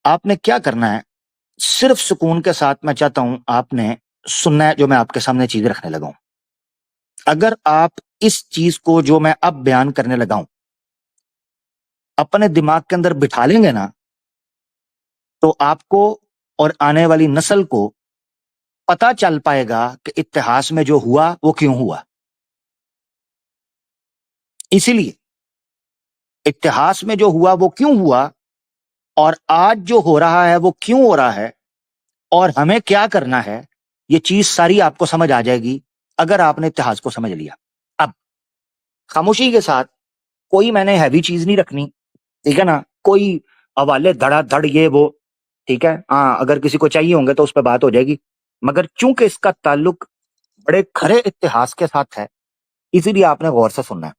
آپ نے کیا کرنا ہے، صرف سکون کے ساتھ میں چاہتا ہوں آپ نے سننا ہے جو میں آپ کے سامنے چیزیں رکھنے لگا ہوں. اگر آپ اس چیز کو جو میں اب بیان کرنے لگا ہوں اپنے دماغ کے اندر بٹھا لیں گے نا، تو آپ کو اور آنے والی نسل کو پتا چل پائے گا کہ اتہاس میں جو ہوا وہ کیوں ہوا. اسی لیے اتہاس میں جو ہوا وہ کیوں ہوا، اور آج جو ہو رہا ہے وہ کیوں ہو رہا ہے، اور ہمیں کیا کرنا ہے، یہ چیز ساری آپ کو سمجھ آ جائے گی اگر آپ نے اتہاس کو سمجھ لیا. اب خاموشی کے ساتھ کوئی میں نے ہیوی چیز نہیں رکھنی، ٹھیک ہے نا، کوئی حوالے دھڑا دھڑ یہ وہ، ٹھیک ہے، ہاں اگر کسی کو چاہیے ہوں گے تو اس پہ بات ہو جائے گی، مگر چونکہ اس کا تعلق بڑے کھرے اتہاس کے ساتھ ہے اسی لیے آپ نے غور سے سننا ہے.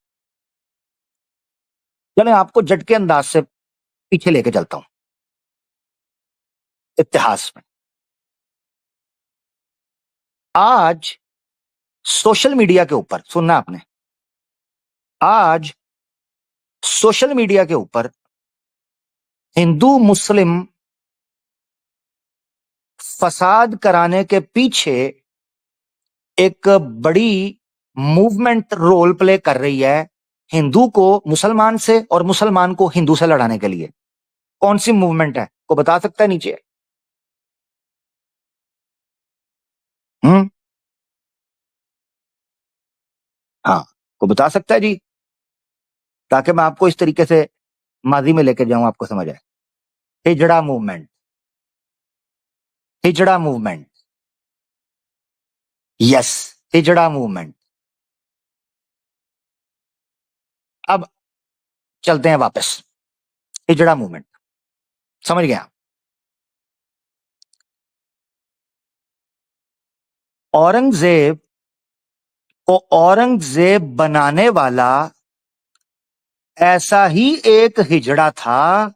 چلیں آپ کو جٹ کے انداز سے پیچھے لے کے چلتا ہوں اتہاس میں. آج سوشل میڈیا کے اوپر سننا آپ نے، آج سوشل میڈیا کے اوپر ہندو مسلم فساد کرانے کے پیچھے ایک بڑی موومنٹ رول پلے کر رہی ہے ہندو کو مسلمان سے اور مسلمان کو ہندو سے لڑانے کے لیے. کون سی موومنٹ ہے کو بتا سکتا ہے نیچے؟ ہاں کو بتا سکتا ہے جی، تاکہ میں آپ کو اس طریقے سے ماضی میں لے کے جاؤں، آپ کو سمجھ آئے. ہجڑا موومنٹ، ہجڑا موومنٹ، یس، ہجڑا موومنٹ. اب چلتے ہیں واپس. ہجڑا موومنٹ سمجھ گیا. اورنگزیب کو اورنگزیب بنانے والا ایسا ہی ایک ہجڑا تھا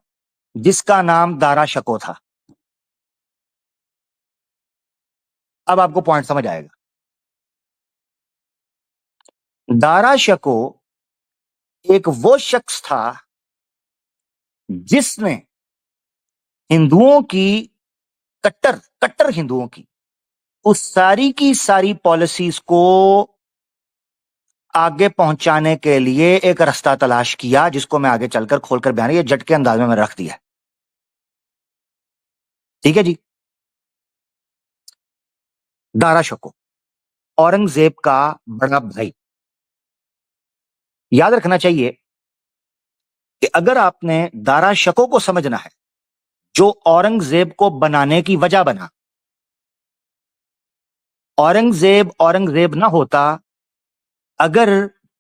جس کا نام دارا شکو تھا. اب آپ کو پوائنٹ سمجھ آئے گا. دارا شکو ایک وہ شخص تھا جس نے ہندوؤں کی کٹر ہندوؤں کی اس ساری کی ساری پالیسیز کو آگے پہنچانے کے لیے ایک رستہ تلاش کیا، جس کو میں آگے چل کر کھول کر بیان یہ جٹ کے انداز میں رکھ دیا. ٹھیک ہے جی. دارا شکو اورنگزیب کا بڑا بھائی. یاد رکھنا چاہیے کہ اگر آپ نے دارا شکو کو سمجھنا ہے جو اورنگزیب کو بنانے کی وجہ بنا، اورنگزیب نہ ہوتا اگر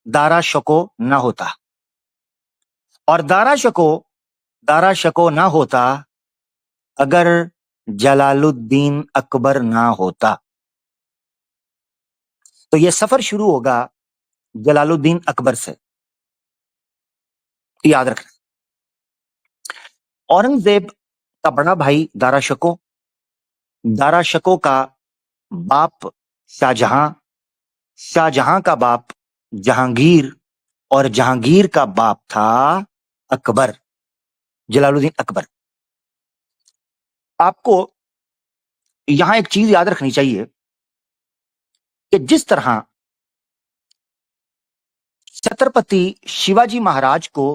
دارا شکو نہ ہوتا، اور دارا شکو نہ ہوتا اگر جلال الدین اکبر نہ ہوتا. تو یہ سفر شروع ہوگا جلال الدین اکبر سے. یاد رکھنا، اورنگزیب کا بڑا بھائی دارا شکو کا باپ شاہ جہاں کا باپ جہانگیر، اور جہانگیر کا باپ تھا اکبر، جلال الدین اکبر. آپ کو یہاں ایک چیز یاد رکھنی چاہیے کہ جس طرح چھترپتی شیواجی مہاراج کو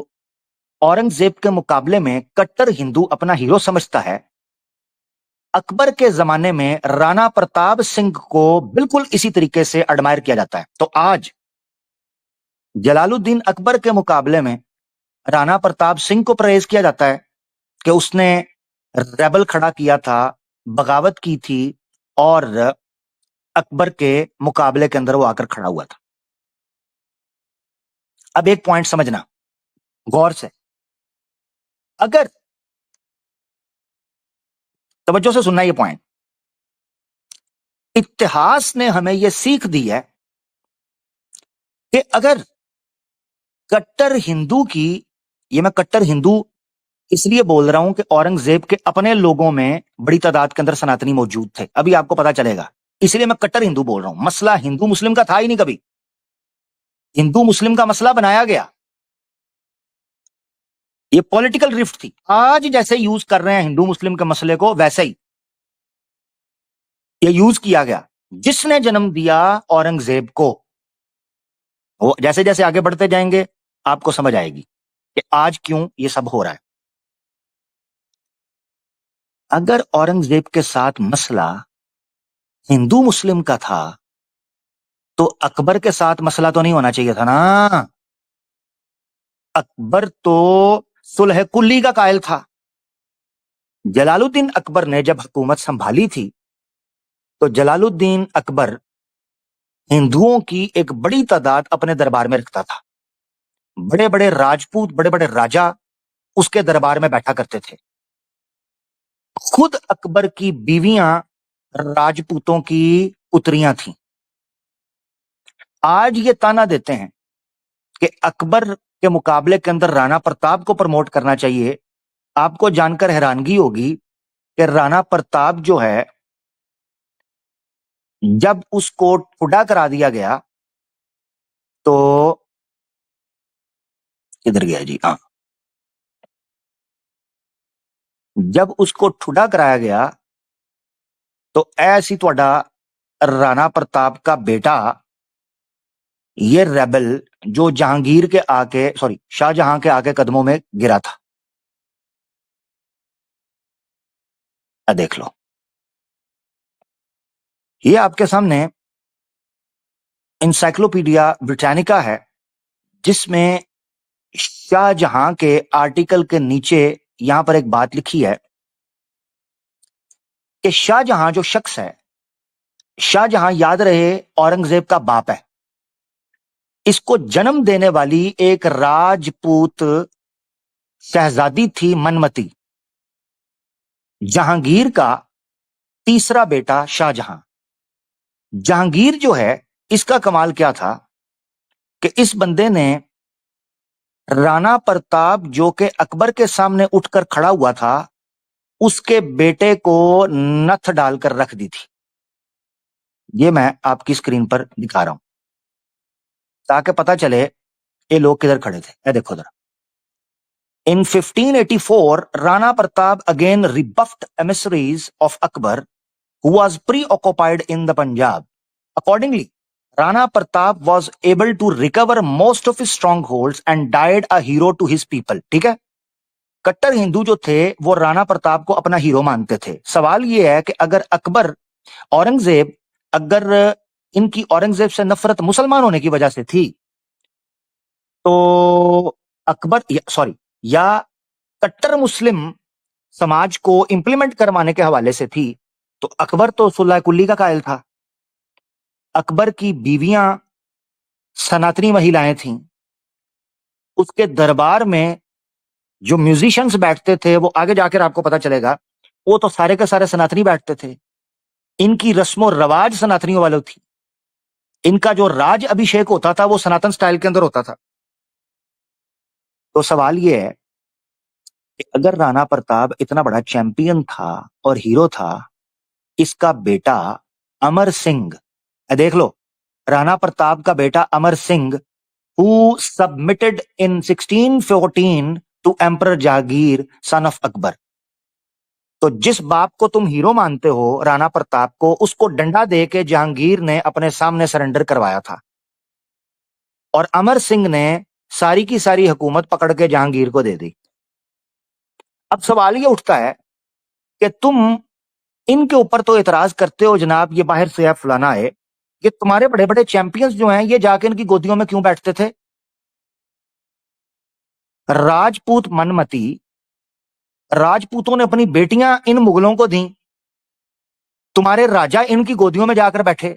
اورنگزیب کے مقابلے میں کٹر ہندو اپنا ہیرو سمجھتا ہے، اکبر کے زمانے میں رانا پرتاپ سنگھ کو بالکل اسی طریقے سے ایڈمائر کیا جاتا ہے. تو آج جلال الدین اکبر کے مقابلے میں رانا پرتاپ سنگھ کو پریز کیا جاتا ہے کہ اس نے ریبل کھڑا کیا تھا، بغاوت کی تھی، اور اکبر کے مقابلے کے اندر وہ آ کر کھڑا ہوا تھا. اب ایک پوائنٹ سمجھنا غور سے، اگر توجہ سے سننا یہ پوائنٹ، اتہاس نے ہمیں یہ سیکھ دی ہے کہ اگر کٹر ہندو کی، یہ میں کٹر ہندو اس لیے بول رہا ہوں کہ اورنگزیب کے اپنے لوگوں میں بڑی تعداد کے اندر سناتنی موجود تھے، ابھی آپ کو پتا چلے گا، اس لیے میں کٹر ہندو بول رہا ہوں. مسئلہ ہندو مسلم کا تھا ہی نہیں، کبھی ہندو مسلم کا مسئلہ بنایا گیا. یہ پولیٹیکل رفٹ تھی. آج جیسے یوز کر رہے ہیں ہندو مسلم کے مسئلے کو ویسے ہی یہ یوز کیا گیا. جس نے جنم دیا اورنگزیب کو, وہ جیسے جیسے آگے بڑھتے جائیں گے آپ کو سمجھ آئے گی کہ آج کیوں یہ سب ہو رہا ہے. اگر اورنگزیب کے ساتھ مسئلہ ہندو مسلم کا تھا تو اکبر کے ساتھ مسئلہ تو نہیں ہونا چاہیے تھا نا. اکبر تو صلح کلی کا قائل تھا. جلال الدین اکبر نے جب حکومت سنبھالی تھی تو جلال الدین اکبر ہندوؤں کی ایک بڑی تعداد اپنے دربار میں رکھتا تھا. بڑے بڑے راجپوت, بڑے بڑے راجا اس کے دربار میں بیٹھا کرتے تھے. خود اکبر کی بیویاں راجپوتوں کی پتریاں تھیں. آج یہ تانا دیتے ہیں کہ اکبر کے مقابلے کے اندر رانا پرتاپ کو پروموٹ کرنا چاہیے. آپ کو جان کر حیرانگی ہوگی کہ رانا پرتاپ جو ہے جب اس کو ٹھڈا کرا دیا گیا تو کدھر گیا جی, ہاں, جب اس کو ٹھڈا کرایا گیا تو ایسی تھوڑا رانا پرتاپ کا بیٹا یہ ریبل جو جہانگیر کے شاہ جہاں کے آ کے قدموں میں گرا تھا. دیکھ لو, یہ آپ کے سامنے انسائکلوپیڈیا برٹانیکا ہے جس میں شاہ جہاں کے آرٹیکل کے نیچے یہاں پر ایک بات لکھی ہے کہ شاہ جہاں جو شخص ہے, شاہ جہاں یاد رہے اورنگزیب کا باپ ہے. اس کو جنم دینے والی ایک راجپوت شہزادی تھی منمتی. جہانگیر کا تیسرا بیٹا شاہ جہاں. جہانگیر جو ہے اس کا کمال کیا تھا کہ اس بندے نے رانا پرتاپ جو کہ اکبر کے سامنے اٹھ کر کھڑا ہوا تھا اس کے بیٹے کو نتھ ڈال کر رکھ دی تھی. یہ میں آپ کی اسکرین پر دکھا رہا ہوں تاکہ پتا چلے یہ لوگ کدھر کھڑے تھے. اے دیکھو ذرا. In 1584, Rana Pratap again rebuffed emissaries of Akbar, who was preoccupied in the Punjab. Accordingly, Rana Pratap was able to recover most of his strongholds and died a hero to his people. ٹھیک ہے, کٹر ہندو جو تھے وہ رانا پرتاپ کو اپنا hero مانتے تھے. سوال یہ ہے کہ اگر اکبر اگر ان کی اورنگزیب سے نفرت مسلمان ہونے کی وجہ سے تھی تو یا کٹر مسلم سماج کو امپلیمنٹ کروانے کے حوالے سے تھی تو اکبر تو صلح کلی کا قائل تھا. اکبر کی بیویاں سناتنی مہیلائیں تھیں. اس کے دربار میں جو میوزیشنز بیٹھتے تھے وہ آگے جا کر آپ کو پتا چلے گا وہ تو سارے کے سارے سناتنی بیٹھتے تھے. ان کی رسم و رواج سناتنیوں والوں تھی. ان کا جو راج ابھیشیک ہوتا تھا وہ سناتن سٹائل کے اندر ہوتا تھا. تو سوال یہ ہے کہ اگر رانا پرتاپ اتنا بڑا چیمپئن تھا اور ہیرو تھا, اس کا بیٹا امر سنگھ, دیکھ لو, رانا پرتاپ کا بیٹا Amar Singh who submitted in 1614 to Emperor Jahangir, son of Akbar. تو جس باپ کو تم ہیرو مانتے ہو رانا پرتاپ کو, اس کو ڈنڈا دے کے جہانگیر نے اپنے سامنے سرنڈر کروایا تھا اور امر سنگھ نے ساری کی ساری حکومت پکڑ کے جہانگیر کو دے دی. اب سوال یہ اٹھتا ہے کہ تم ان کے اوپر تو اعتراض کرتے ہو جناب یہ باہر سے فلانا ہے, کہ تمہارے بڑے بڑے چیمپئنز جو ہیں یہ جا کے ان کی گودیوں میں کیوں بیٹھتے تھے؟ راجپوت منمتی, راجپوتوں نے اپنی بیٹیاں ان مغلوں کو دیں, تمہارے راجا ان کی گودیوں میں جا کر بیٹھے,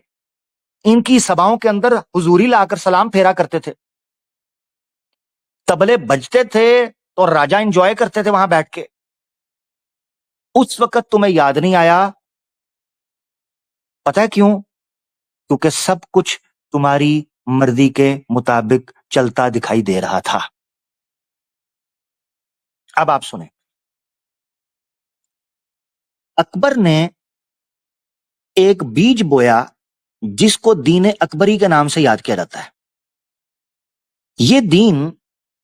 ان کی سباؤں کے اندر حضوری لا کر سلام پھیرا کرتے تھے, تبلے بجتے تھے تو راجا انجوائے کرتے تھے وہاں بیٹھ کے. اس وقت تمہیں یاد نہیں آیا. پتہ ہے کیوں؟ کیونکہ سب کچھ تمہاری مرضی کے مطابق چلتا دکھائی دے رہا تھا. اب آپ سنیں, اکبر نے ایک بیج بویا جس کو دین اکبری کے نام سے یاد کیا جاتا ہے. یہ دین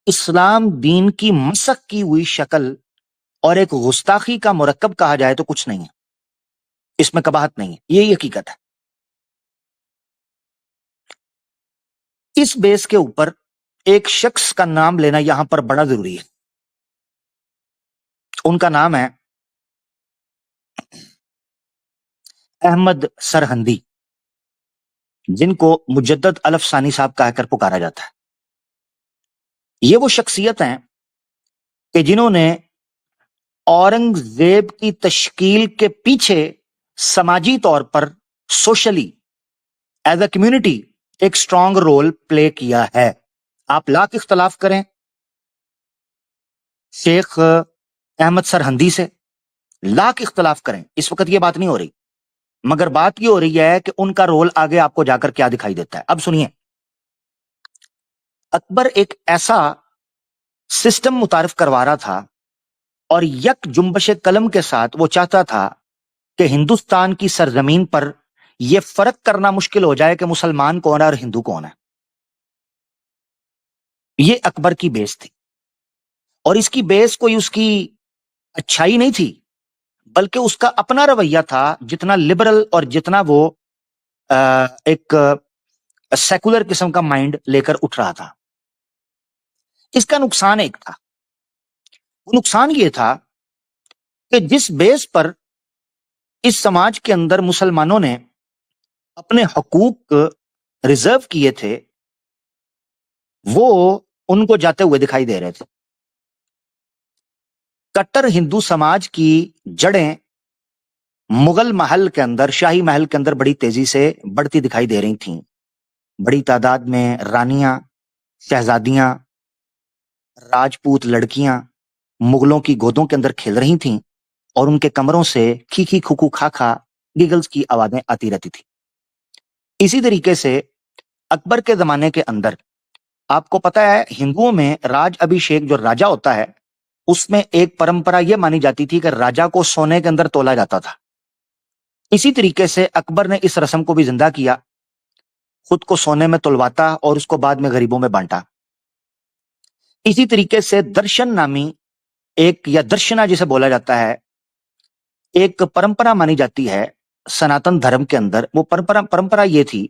اسلام دین کی مسخ کی ہوئی شکل اور ایک گستاخی کا مرکب کہا جائے تو کچھ نہیں ہے، اس میں قباحت نہیں ہے، یہی حقیقت ہے۔ اس بیس کے اوپر ایک شخص کا نام لینا یہاں پر بڑا ضروری ہے، ان کا نام ہے احمد سرہندی، جن کو مجدد الف ثانی صاحب کہہ کر پکارا جاتا ہے۔ یہ وہ شخصیت ہیں کہ جنہوں نے اورنگ زیب کی تشکیل کے پیچھے سماجی طور پر سوشلی ایز اے کمیونٹی ایک سٹرونگ رول پلے کیا ہے۔ آپ لاکھ اختلاف کریں شیخ احمد سرہندی سے، لاکھ اختلاف کریں، اس وقت یہ بات نہیں ہو رہی، مگر بات یہ ہو رہی ہے کہ ان کا رول آگے آپ کو جا کر کیا دکھائی دیتا ہے۔ اب سنیے، اکبر ایک ایسا سسٹم متعارف کروا رہا تھا اور یک جنبش قلم کے ساتھ وہ چاہتا تھا کہ ہندوستان کی سرزمین پر یہ فرق کرنا مشکل ہو جائے کہ مسلمان کون ہے اور ہندو کون ہے۔ یہ اکبر کی بیس تھی، اور اس کی بیس کوئی اس کی اچھائی نہیں تھی، بلکہ اس کا اپنا رویہ تھا، جتنا لبرل اور جتنا وہ ایک سیکولر قسم کا مائنڈ لے کر اٹھ رہا تھا۔ اس کا نقصان ایک تھا، وہ نقصان یہ تھا کہ جس بیس پر اس سماج کے اندر مسلمانوں نے اپنے حقوق ریزرو کیے تھے، وہ ان کو جاتے ہوئے دکھائی دے رہے تھے۔ کٹر ہندو سماج کی جڑیں مغل محل کے اندر، شاہی محل کے اندر بڑی تیزی سے بڑھتی دکھائی دے رہی تھیں۔ بڑی تعداد میں رانیاں، شہزادیاں، راجپوت لڑکیاں مغلوں کی گودوں کے اندر کھیل رہی تھیں، اور ان کے کمروں سے کھی کھی کھو کھا کھا گگلز کی آوازیں آتی رہتی تھی۔ اسی طریقے سے اکبر کے زمانے کے اندر آپ کو پتا ہے ہندوؤں میں راج ابھیشیک جو راجا ہوتا ہے، اس میں ایک پرمپرا یہ مانی جاتی تھی کہ راجا کو سونے کے اندر تولا جاتا تھا۔ اسی طریقے سے اکبر نے اس رسم کو بھی زندہ کیا، خود کو سونے میں تلواتا اور اس کو بعد میں غریبوں میں بانٹا۔ اسی طریقے سے درشن نامی ایک، یا درشنا جسے بولا جاتا ہے، ایک پرمپرا مانی جاتی ہے سناتن دھرم کے اندر۔ وہ پرمپرا یہ تھی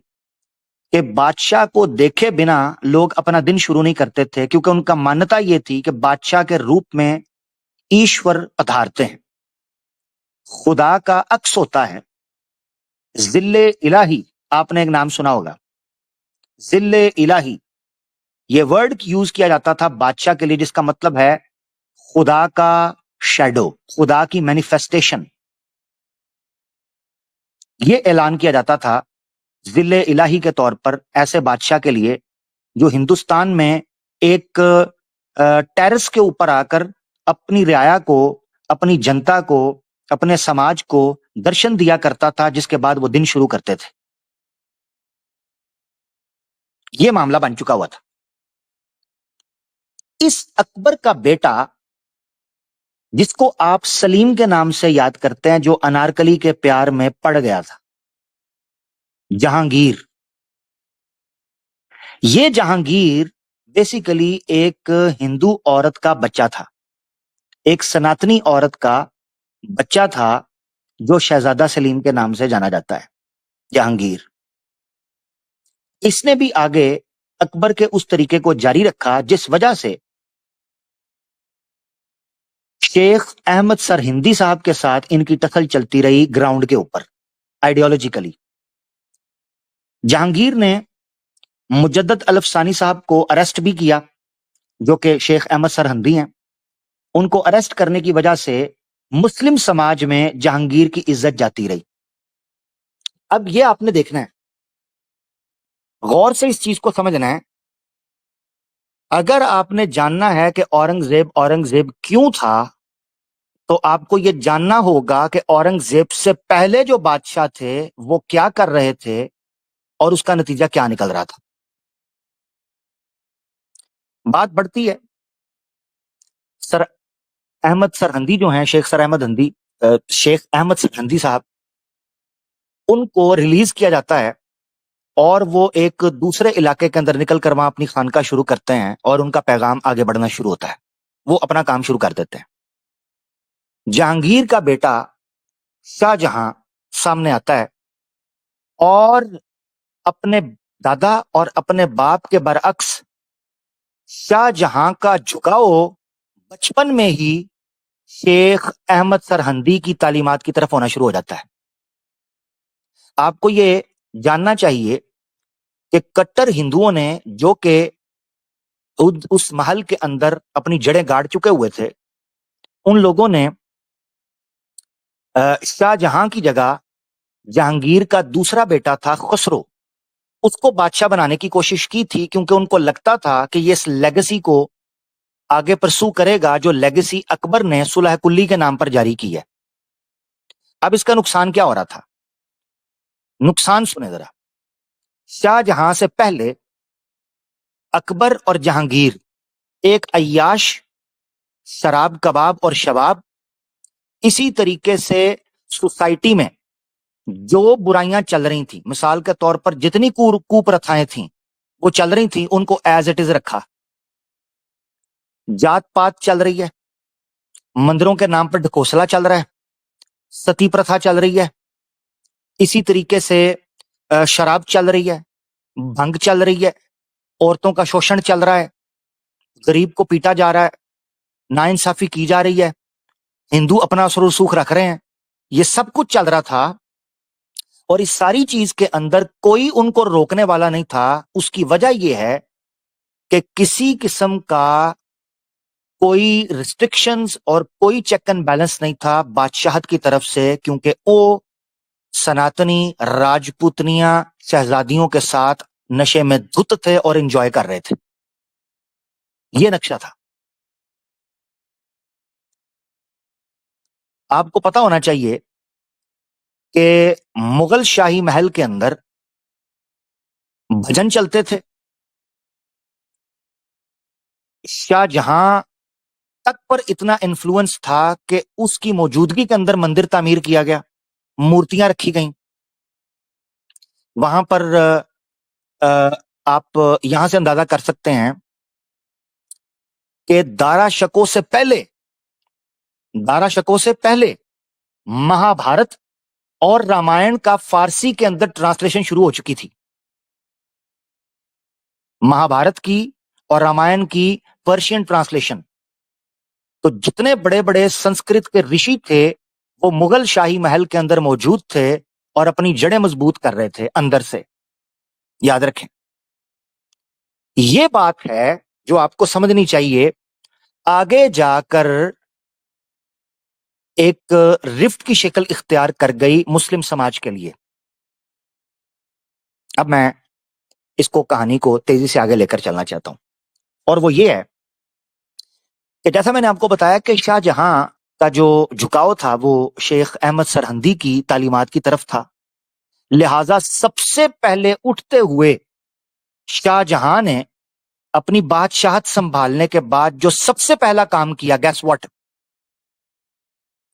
کہ بادشاہ کو دیکھے بنا لوگ اپنا دن شروع نہیں کرتے تھے، کیونکہ ان کا مانتا یہ تھی کہ بادشاہ کے روپ میں ایشور پدھارتے ہیں، خدا کا عکس ہوتا ہے۔ ذل الہی، آپ نے ایک نام سنا ہوگا، ذل الہی، یہ ورڈ یوز کیا جاتا تھا بادشاہ کے لیے، جس کا مطلب ہے خدا کا شیڈو، خدا کی مینیفیسٹیشن۔ یہ اعلان کیا جاتا تھا ذل الہی کے طور پر ایسے بادشاہ کے لیے جو ہندوستان میں ایک ٹیرس کے اوپر آ کر اپنی رعایا کو، اپنی جنتا کو، اپنے سماج کو درشن دیا کرتا تھا، جس کے بعد وہ دن شروع کرتے تھے۔ یہ معاملہ بن چکا ہوا تھا۔ اس اکبر کا بیٹا، جس کو آپ سلیم کے نام سے یاد کرتے ہیں، جو انارکلی کے پیار میں پڑ گیا تھا، جہانگیر، یہ جہانگیر بیسیکلی ایک ہندو عورت کا بچہ تھا، ایک سناتنی عورت کا بچہ تھا، جو شہزادہ سلیم کے نام سے جانا جاتا ہے، جہانگیر۔ اس نے بھی آگے اکبر کے اس طریقے کو جاری رکھا، جس وجہ سے شیخ احمد سرہندی صاحب کے ساتھ ان کی ٹکر چلتی رہی گراؤنڈ کے اوپر آئیڈیالوجیکلی۔ جہانگیر نے مجدد الف ثانی صاحب کو اریسٹ بھی کیا، جو کہ شیخ احمد سرہندی ہیں۔ ان کو اریسٹ کرنے کی وجہ سے مسلم سماج میں جہانگیر کی عزت جاتی رہی۔ اب یہ آپ نے دیکھنا ہے، غور سے اس چیز کو سمجھنا ہے۔ اگر آپ نے جاننا ہے کہ اورنگ زیب کیوں تھا، تو آپ کو یہ جاننا ہوگا کہ اورنگ زیب سے پہلے جو بادشاہ تھے وہ کیا کر رہے تھے اور اس کا نتیجہ کیا نکل رہا تھا۔ بات بڑھتی ہے، سر احمد سرہندی جو ہیں، شیخ احمد سرہندی صاحب، ان کو ریلیز کیا جاتا ہے اور وہ ایک دوسرے علاقے کے اندر نکل کر وہاں اپنی خانقاہ شروع کرتے ہیں اور ان کا پیغام آگے بڑھنا شروع ہوتا ہے. وہ اپنا کام شروع کر دیتے ہیں. جہانگیر کا بیٹا شاہ جہاں سامنے آتا ہے اور اپنے دادا اور اپنے باپ کے برعکس شاہ جہاں کا جھکاؤ بچپن میں ہی شیخ احمد سرہندی کی تعلیمات کی طرف ہونا شروع ہو جاتا ہے. آپ کو یہ جاننا چاہیے کہ کٹر ہندوؤں نے جو کہ اس محل کے اندر اپنی جڑیں گاڑ چکے ہوئے تھے، ان لوگوں نے شاہ جہاں کی جگہ جہانگیر کا دوسرا بیٹا تھا خسرو، اس کو بادشاہ بنانے کی کوشش کی تھی، کیونکہ ان کو لگتا تھا کہ یہ اس لیگیسی کو آگے پرسو کرے گا جو لیگیسی اکبر نے صلح کلی کے نام پر جاری کی ہے. اب اس کا نقصان کیا ہو رہا تھا؟ نقصان سنیں ذرا. شاہ جہاں سے پہلے اکبر اور جہانگیر ایک عیاش، شراب کباب اور شباب، اسی طریقے سے سوسائٹی میں جو برائیاں چل رہی تھیں، مثال کے طور پر جتنی کوپرتھائیں تھیں وہ چل رہی تھیں، ان کو ایز اٹ از رکھا. جات پات چل رہی ہے، مندروں کے نام پر ڈھکوسلا چل رہا ہے، ستی پرتھا چل رہی ہے، اسی طریقے سے شراب چل رہی ہے، بھنگ چل رہی ہے، عورتوں کا شوشن چل رہا ہے، غریب کو پیٹا جا رہا ہے، ناانصافی کی جا رہی ہے، ہندو اپنا اثر و رسوخ رکھ رہے ہیں. یہ سب کچھ چل رہا تھا اور اس ساری چیز کے اندر کوئی ان کو روکنے والا نہیں تھا. اس کی وجہ یہ ہے کہ کسی قسم کا کوئی ریسٹرکشنز اور کوئی چیک اینڈ بیلنس نہیں تھا بادشاہت کی طرف سے، کیونکہ وہ سناتنی راجپوتنیاں شہزادیوں کے ساتھ نشے میں دھت تھے اور انجوائے کر رہے تھے. یہ نقشہ تھا. آپ کو پتا ہونا چاہیے کہ مغل شاہی محل کے اندر بھجن چلتے تھے. شاہ جہاں تک پر اتنا انفلوئنس تھا کہ اس کی موجودگی کے اندر مندر تعمیر کیا گیا، مورتیاں رکھی گئیں وہاں پر. آپ یہاں سے اندازہ کر سکتے ہیں کہ دارا شکو سے پہلے مہابھارت اور رامائن کا فارسی کے اندر ٹرانسلیشن شروع ہو چکی تھی. مہابھارت کی اور رامائن کی پرشین ٹرانسلیشن. تو جتنے بڑے بڑے سنسکرت کے رشی تھے وہ مغل شاہی محل کے اندر موجود تھے اور اپنی جڑیں مضبوط کر رہے تھے اندر سے. یاد رکھیں، یہ بات ہے جو آپ کو سمجھنی چاہیے. آگے جا کر ایک رفٹ کی شکل اختیار کر گئی مسلم سماج کے لیے. اب میں اس کو کہانی کو تیزی سے آگے لے کر چلنا چاہتا ہوں، اور وہ یہ ہے کہ جیسا میں نے آپ کو بتایا کہ شاہ جہاں کا جو جھکاؤ تھا وہ شیخ احمد سرہندی کی تعلیمات کی طرف تھا. لہذا سب سے پہلے اٹھتے ہوئے شاہ جہاں نے اپنی بادشاہت سنبھالنے کے بعد جو سب سے پہلا کام کیا، گیس واٹ؟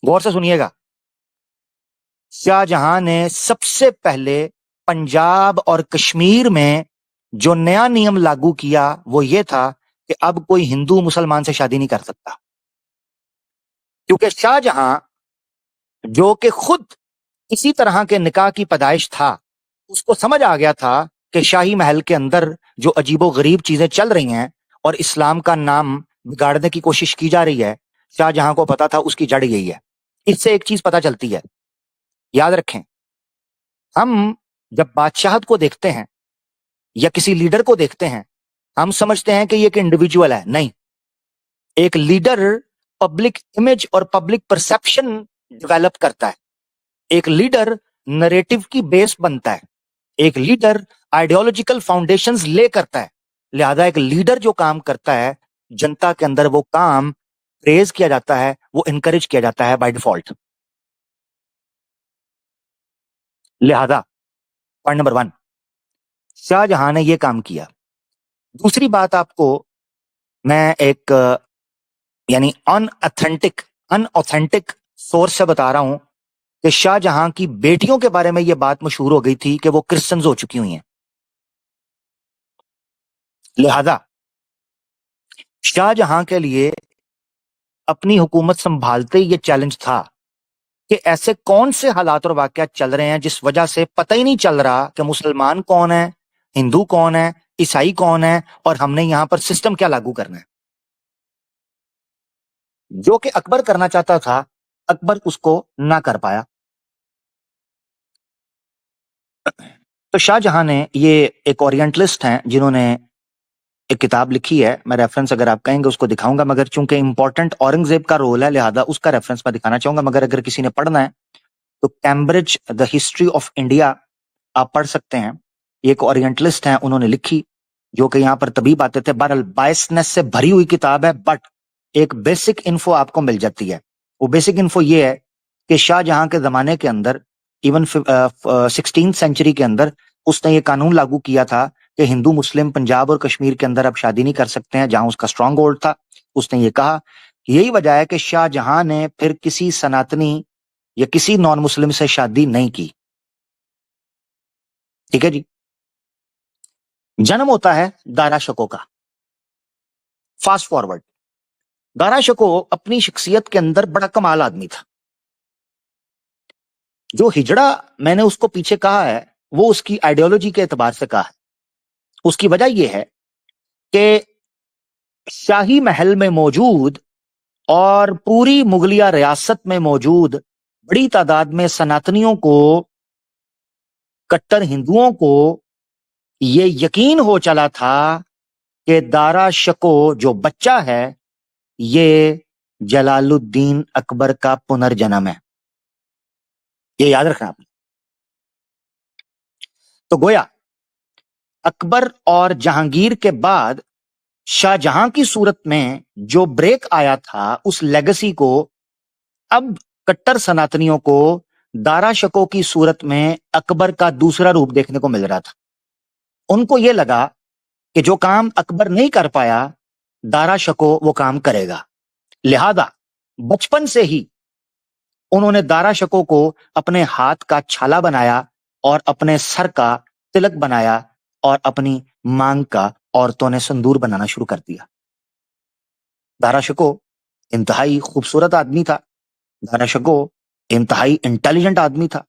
غور سے سنیے گا. شاہ جہاں نے سب سے پہلے پنجاب اور کشمیر میں جو نیا نیم لاگو کیا وہ یہ تھا کہ اب کوئی ہندو مسلمان سے شادی نہیں کر سکتا، کیونکہ شاہ جہاں جو کہ خود اسی طرح کے نکاح کی پیدائش تھا، اس کو سمجھ آ گیا تھا کہ شاہی محل کے اندر جو عجیب و غریب چیزیں چل رہی ہیں اور اسلام کا نام بگاڑنے کی کوشش کی جا رہی ہے، شاہ جہاں کو پتا تھا اس کی جڑ یہی ہے. اس سے ایک چیز پتا چلتی ہے، یاد رکھیں، ہم جب بادشاہت کو دیکھتے ہیں یا کسی لیڈر کو دیکھتے ہیں ہم سمجھتے ہیں کہ یہ ایک انڈیویجول ہے. نہیں، ایک لیڈر پبلک امیج اور پبلک پرسپشن ڈیولپ کرتا ہے. ایک لیڈر نریٹو کی بیس بنتا ہے. ایک لیڈر آئیڈیالوجیکل فاؤنڈیشنز لے کرتا ہے. لہذا ایک لیڈر جو کام کرتا ہے جنتا کے اندر وہ کام پریز کیا جاتا ہے، وہ انکریج کیا جاتا ہے بائی ڈیفالٹ. لہذا پوائنٹ نمبر 1، شاہ جہاں نے یہ کام کیا. دوسری بات آپ کو میں ایک یعنی ان اوتھینٹک سورس سے بتا رہا ہوں کہ شاہ جہاں کی بیٹیوں کے بارے میں یہ بات مشہور ہو گئی تھی کہ وہ کرسچنز ہو چکی ہوئی ہیں. لہذا شاہ جہاں کے لیے اپنی حکومت سنبھالتے ہی یہ چیلنج تھا کہ ایسے کون سے حالات اور واقعات چل رہے ہیں جس وجہ سے پتہ ہی نہیں چل رہا کہ مسلمان کون ہے، ہندو کون ہے، عیسائی کون ہے، اور ہم نے یہاں پر سسٹم کیا لاگو کرنا ہے۔ جو کہ اکبر کرنا چاہتا تھا، اکبر اس کو نہ کر پایا۔ تو شاہ جہاں نے، یہ ایک اورینٹلسٹ ہیں جنہوں نے ایک کتاب لکھی ہے، میں ریفرنس اگر آپ کہیں گے اس کو دکھاؤں گا، مگر چونکہ امپورٹنٹ اورنگزیب کا رول ہے لہذا اس کا ریفرنس میں دکھانا چاہوں گا، مگر اگر کسی نے پڑھنا ہے تو Cambridge the history of India آپ پڑھ سکتے ہیں۔ یہ ایک اورینٹلسٹ ہیں، انہوں نے لکھی، جو کہ یہاں پر طبیب آتے تھے۔ بہرحال بائسنس سے بھری ہوئی کتاب ہے، بٹ ایک بیسک انفو آپ کو مل جاتی ہے۔ وہ بیسک انفو یہ ہے کہ شاہ جہاں کے زمانے کے اندر، ایون 16 سینچری کے اندر، اس نے یہ قانون لاگو کیا تھا کہ ہندو مسلم پنجاب اور کشمیر کے اندر اب شادی نہیں کر سکتے ہیں، جہاں اس کا اسٹرانگ ہولڈ تھا۔ اس نے یہ کہا، یہی وجہ ہے کہ شاہ جہاں نے پھر کسی سناتنی یا کسی نان مسلم سے شادی نہیں کی۔ ٹھیک ہے جی۔ جنم ہوتا ہے دارا شکو کا۔ فاسٹ فارورڈ، دارا شکو اپنی شخصیت کے اندر بڑا کمال آدمی تھا۔ جو ہجڑا میں نے اس کو پیچھے کہا ہے وہ اس کی آئیڈیالوجی کے اعتبار سے کہا ہے۔ اس کی وجہ یہ ہے کہ شاہی محل میں موجود اور پوری مغلیہ ریاست میں موجود بڑی تعداد میں سناتنیوں کو، کٹر ہندوؤں کو یہ یقین ہو چلا تھا کہ دارا شکو جو بچہ ہے یہ جلال الدین اکبر کا پنرجنم ہے۔ یہ یاد رکھنا آپ نے۔ تو گویا اکبر اور جہانگیر کے بعد شاہ جہاں کی صورت میں جو بریک آیا تھا، اس لیگسی کو اب کٹر سناتنیوں کو دارا شکو کی صورت میں اکبر کا دوسرا روپ دیکھنے کو مل رہا تھا۔ ان کو یہ لگا کہ جو کام اکبر نہیں کر پایا دارا شکو وہ کام کرے گا، لہذا بچپن سے ہی انہوں نے دارا شکو کو اپنے ہاتھ کا چھالا بنایا اور اپنے سر کا تلک بنایا اور اپنی مانگ کا عورتوں نے سندور بنانا شروع کر دیا۔ دارا شکو انتہائی خوبصورت آدمی تھا، دارا شکو انتہائی انٹیلیجنٹ آدمی تھا،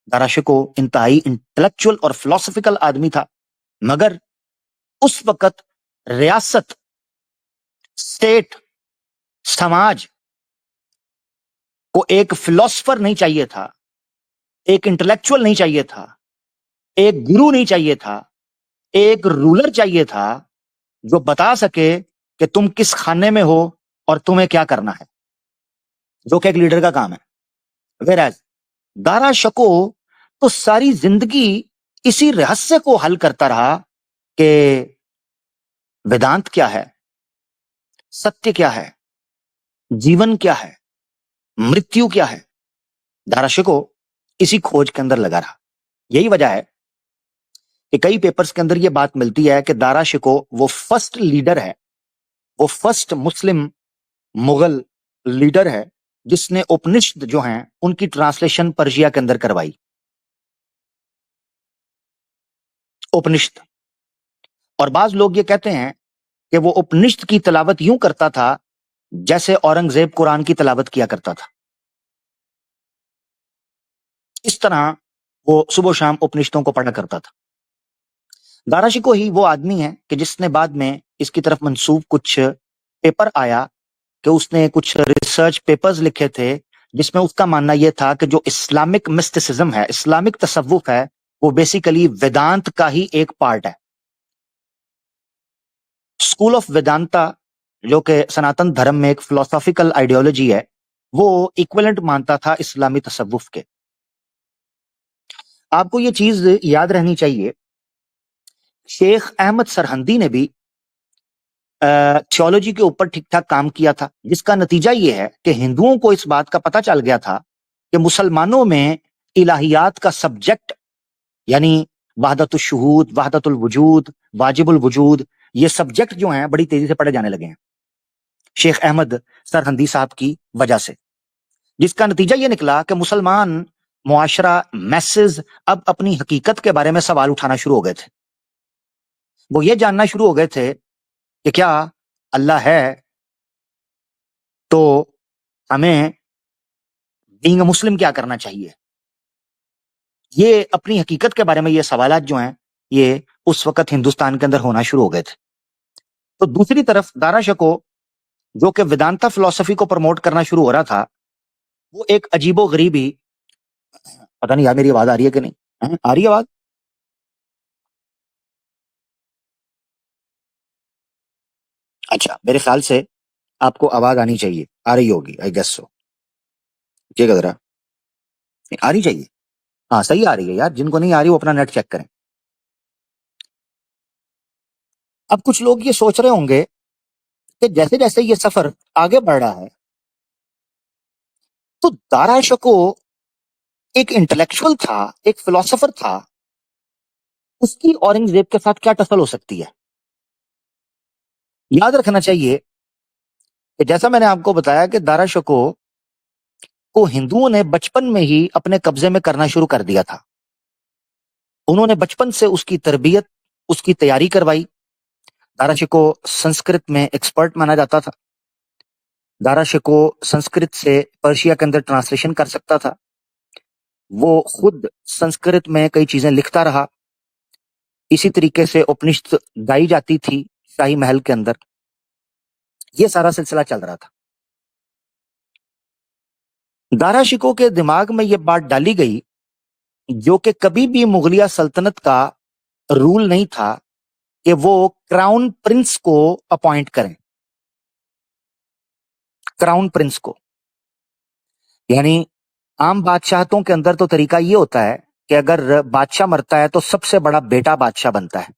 دارا شکو انتہائی انٹلیکچوئل اور فلسفیکل آدمی تھا، مگر اس وقت ریاست، اسٹیٹ، سماج کو ایک فلسفر نہیں چاہیے تھا، ایک انٹلیکچوئل نہیں چاہیے تھا، ایک گرو نہیں چاہیے تھا، ایک رولر چاہیے تھا جو بتا سکے کہ تم کس خانے میں ہو اور تمہیں کیا کرنا ہے، جو کہ ایک لیڈر کا کام ہے۔ ویراز دارا شکو تو ساری زندگی اسی رہسیہ کو حل کرتا رہا کہ ویدانت کیا ہے، ستیہ کیا ہے، جیون کیا ہے، مرتیو کیا ہے۔ دارا شکو اسی کھوج کے اندر لگا رہا۔ یہی وجہ ہے کہ کئی پیپرز کے اندر یہ بات ملتی ہے کہ دارا شکو وہ فرسٹ لیڈر ہے، وہ فرسٹ مسلم مغل لیڈر ہے جس نے اپنشد جو ہیں ان کی ٹرانسلیشن پرشیا کے اندر کروائی۔ اپنشد، اور بعض لوگ یہ کہتے ہیں کہ وہ اپنشد کی تلاوت یوں کرتا تھا جیسے اورنگزیب قرآن کی تلاوت کیا کرتا تھا۔ اس طرح وہ صبح و شام اپنشدوں کو پڑھا کرتا تھا۔ دارا شکو ہی وہ آدمی ہے کہ جس نے بعد میں اس کی طرف منسوب کچھ پیپر آیا کہ اس نے کچھ ریسرچ پیپرز لکھے تھے جس میں اس کا ماننا یہ تھا کہ جو اسلامک مسٹسزم ہے، اسلامک تصوف ہے، وہ بیسیکلی ویدانت کا ہی ایک پارٹ ہے۔ اسکول آف ویدانتا جو کہ سناتن دھرم میں ایک فلسافیکل آئیڈیالوجی ہے، وہ ایکویلنٹ مانتا تھا اسلامی تصوف کے۔ آپ کو یہ چیز یاد رہنی چاہیے، شیخ احمد سرہندی نے بھی تھیولوجی کے اوپر ٹھیک ٹھاک کام کیا تھا، جس کا نتیجہ یہ ہے کہ ہندوؤں کو اس بات کا پتہ چل گیا تھا کہ مسلمانوں میں الہیات کا سبجیکٹ یعنی وحدت الشہود، وحدت الوجود، واجب الوجود، یہ سبجیکٹ جو ہیں بڑی تیزی سے پڑھے جانے لگے ہیں شیخ احمد سرہندی صاحب کی وجہ سے، جس کا نتیجہ یہ نکلا کہ مسلمان معاشرہ، میسز اب اپنی حقیقت کے بارے میں سوال اٹھانا شروع ہو گئے تھے۔ وہ یہ جاننا شروع ہو گئے تھے کہ کیا اللہ ہے تو ہمیں بینگ اے مسلم کیا کرنا چاہیے. یہ اپنی حقیقت کے بارے میں یہ سوالات جو ہیں یہ اس وقت ہندوستان کے اندر ہونا شروع ہو گئے تھے. تو دوسری طرف دارا شکو جو کہ ویدانتا فلسفی کو پروموٹ کرنا شروع ہو رہا تھا، وہ ایک عجیب و غریب ہی، پتہ نہیں یار میری آواز آ رہی ہے کہ نہیں، آ رہی ہے آواز؟ اچھا، میرے خیال سے آپ کو آواز آنی چاہیے، آ رہی ہوگی، آئی گیس سو. یہ ذرا آ رہی چاہیے. ہاں صحیح آ رہی ہے یار، جن کو نہیں آ رہی وہ اپنا نیٹ چیک کریں. اب کچھ لوگ یہ سوچ رہے ہوں گے کہ جیسے جیسے یہ سفر آگے بڑھ رہا ہے تو دارا شکو ایک انٹلیکچوئل تھا، ایک فلسفر تھا، اس کی اورنگزیب کے ساتھ کیا ٹسل ہو سکتی ہے. یاد رکھنا چاہیے کہ جیسا میں نے آپ کو بتایا کہ دارا شکو کو ہندوؤں نے بچپن میں ہی اپنے قبضے میں کرنا شروع کر دیا تھا. انہوں نے بچپن سے اس کی تربیت، اس کی تیاری کروائی. دارا شکو سنسکرت میں ایکسپرٹ مانا جاتا تھا. دارا شکو سنسکرت سے پرشیا کے اندر ٹرانسلیشن کر سکتا تھا. وہ خود سنسکرت میں کئی چیزیں لکھتا رہا. اسی طریقے سے اپنشد گائی جاتی تھی شاہی محل کے اندر. یہ سارا سلسلہ چل رہا تھا. دارا شکو کے دماغ میں یہ بات ڈالی گئی جو کہ کبھی بھی مغلیہ سلطنت کا رول نہیں تھا کہ وہ کراؤن پرنس کو اپوائنٹ کریں. کراؤن پرنس کو، یعنی عام بادشاہتوں کے اندر تو طریقہ یہ ہوتا ہے کہ اگر بادشاہ مرتا ہے تو سب سے بڑا بیٹا بادشاہ بنتا ہے.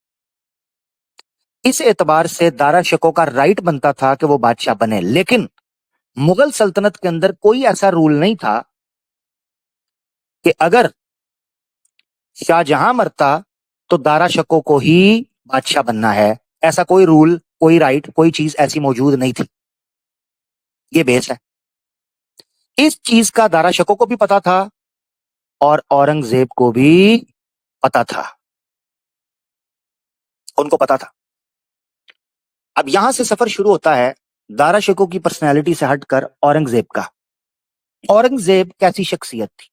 اس اعتبار سے دارا شکو کا رائٹ بنتا تھا کہ وہ بادشاہ بنے. لیکن مغل سلطنت کے اندر کوئی ایسا رول نہیں تھا کہ اگر شاہ جہاں مرتا تو دارا شکو کو ہی بادشاہ بننا ہے. ایسا کوئی رول، کوئی رائٹ، کوئی چیز ایسی موجود نہیں تھی. یہ بیس ہے. اس چیز کا دارا شکو کو بھی پتا تھا اور اورنگزیب کو بھی پتا تھا. ان کو پتا تھا. اب یہاں سے سفر شروع ہوتا ہے دارا شکو کی پرسنالٹی سے ہٹ کر اورنگزیب کا. اورنگزیب کیسی شخصیت تھی؟